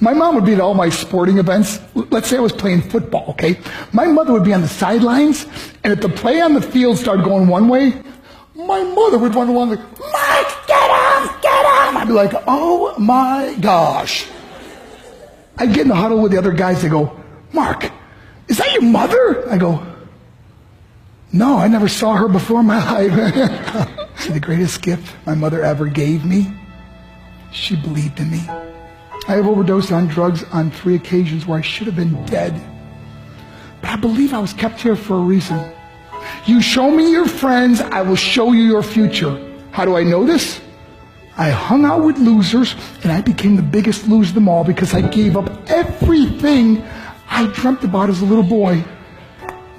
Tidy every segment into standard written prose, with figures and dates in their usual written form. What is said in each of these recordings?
My mom would be at all my sporting events. Let's say I was playing football, okay? My mother would be on the sidelines, and if the play on the field started going one way, my mother would run along like, Mark, get him, get him! I'd be like, oh my gosh. I'd get in the huddle with the other guys. They go, Mark, is that your mother? I go, no, I never saw her before in my life. See, the greatest gift my mother ever gave me, she believed in me. I have overdosed on drugs on 3 occasions where I should have been dead. But I believe I was kept here for a reason. You show me your friends, I will show you your future. How do I know this? I hung out with losers, and I became the biggest loser of them all because I gave up everything I dreamt about as a little boy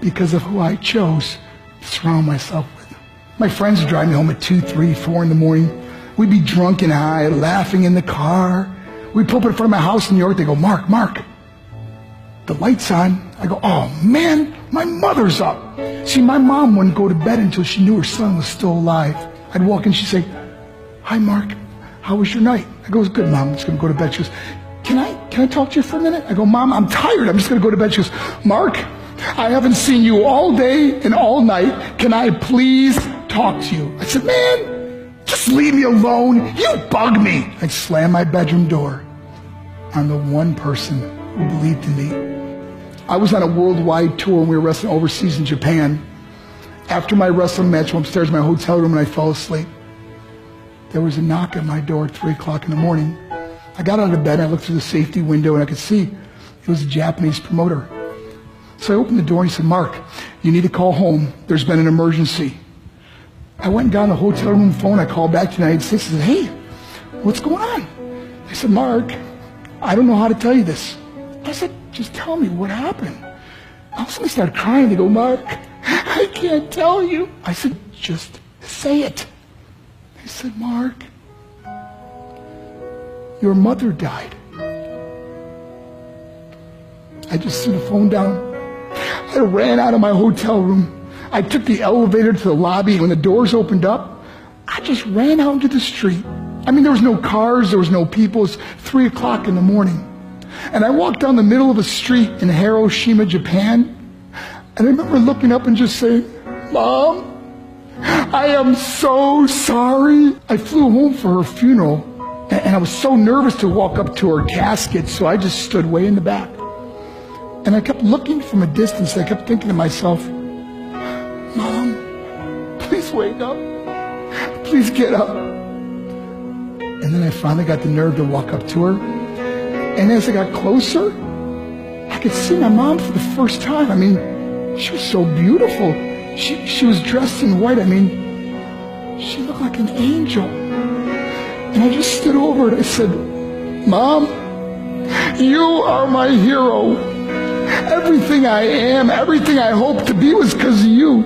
because of who I chose to surround myself with. My friends would drive me home at 2, 3, 4 in the morning. We'd be drunk and high, laughing in the car. We'd pull up in front of my house in New York. They go, Mark, the light's on. I go, oh man, my mother's up. See, my mom wouldn't go to bed until she knew her son was still alive. I'd walk in, she'd say, hi Mark, how was your night? I go, it was good, Mom, I'm just going to go to bed. She goes, can I talk to you for a minute? I go, Mom, I'm tired, I'm just going to go to bed. She goes, Mark, I haven't seen you all day and all night. Can I please talk to you? I said, man, just leave me alone. You bug me. I slammed my bedroom door on the one person who believed in me. I was on a worldwide tour and we were wrestling overseas in Japan. After my wrestling match, I went upstairs in my hotel room and I fell asleep. There was a knock at my door at 3 o'clock in the morning. I got out of bed, I looked through the safety window and I could see it was a Japanese promoter. So I opened the door and he said, Mark, you need to call home. There's been an emergency. I went and got on the hotel room phone. I called back to the United States and said, hey, what's going on? They said, Mark, I don't know how to tell you this. I said, just tell me what happened. All of a sudden they started crying. They go, Mark, I can't tell you. I said, just say it. They said, Mark, your mother died. I just threw the phone down. I ran out of my hotel room. I took the elevator to the lobby. When the doors opened up, I just ran out into the street. I mean, there was no cars, there was no people. It was 3 o'clock in the morning. And I walked down the middle of a street in Hiroshima, Japan. And I remember looking up and just saying, Mom, I am so sorry. I flew home for her funeral. And I was so nervous to walk up to her casket, so I just stood way in the back. And I kept looking from a distance. I kept thinking to myself, Mom, please wake up. Please get up. And then I finally got the nerve to walk up to her. And as I got closer, I could see my mom for the first time. I mean, she was so beautiful. She was dressed in white. I mean, she looked like an angel. And I just stood over her and I said, Mom, you are my hero. Everything I am, everything I hope to be was because of you.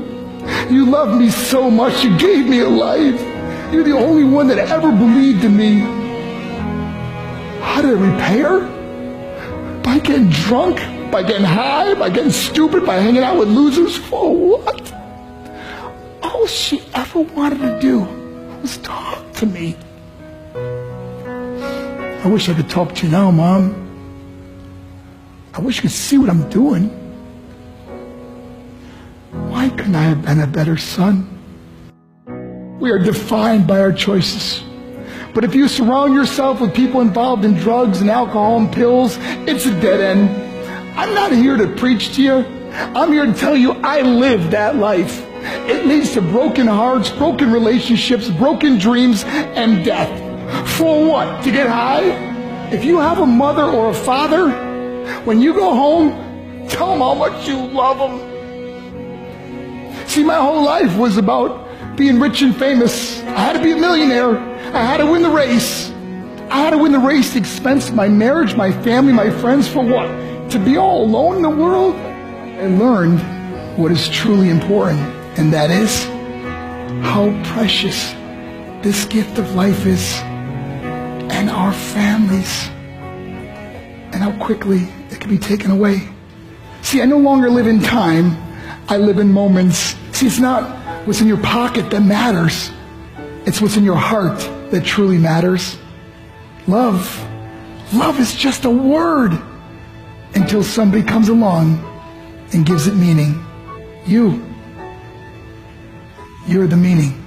You loved me so much. You gave me a life. You're the only one that ever believed in me. How did I repay her? By getting drunk, by getting high, by getting stupid, by hanging out with losers? For what? All she ever wanted to do was talk to me. I wish I could talk to you now, Mom. I wish you could see what I'm doing. Why couldn't I have been a better son? We are defined by our choices. But if you surround yourself with people involved in drugs and alcohol and pills, it's a dead end. I'm not here to preach to you. I'm here to tell you I lived that life. It leads to broken hearts, broken relationships, broken dreams, and death. For what? To get high? If you have a mother or a father, when you go home, tell them how much you love them. See, my whole life was about being rich and famous. I had to be a millionaire. I had to win the race. I had to win the race at the expense of my marriage, my family, my friends. For what? To be all alone in the world? I learned what is truly important, and that is how precious this gift of life is, and our families, and how quickly it can be taken away. See, I no longer live in time. I live in moments. See, it's not what's in your pocket that matters. It's what's in your heart that truly matters. Love Love is just a word until somebody comes along and gives it meaning. You're the meaning.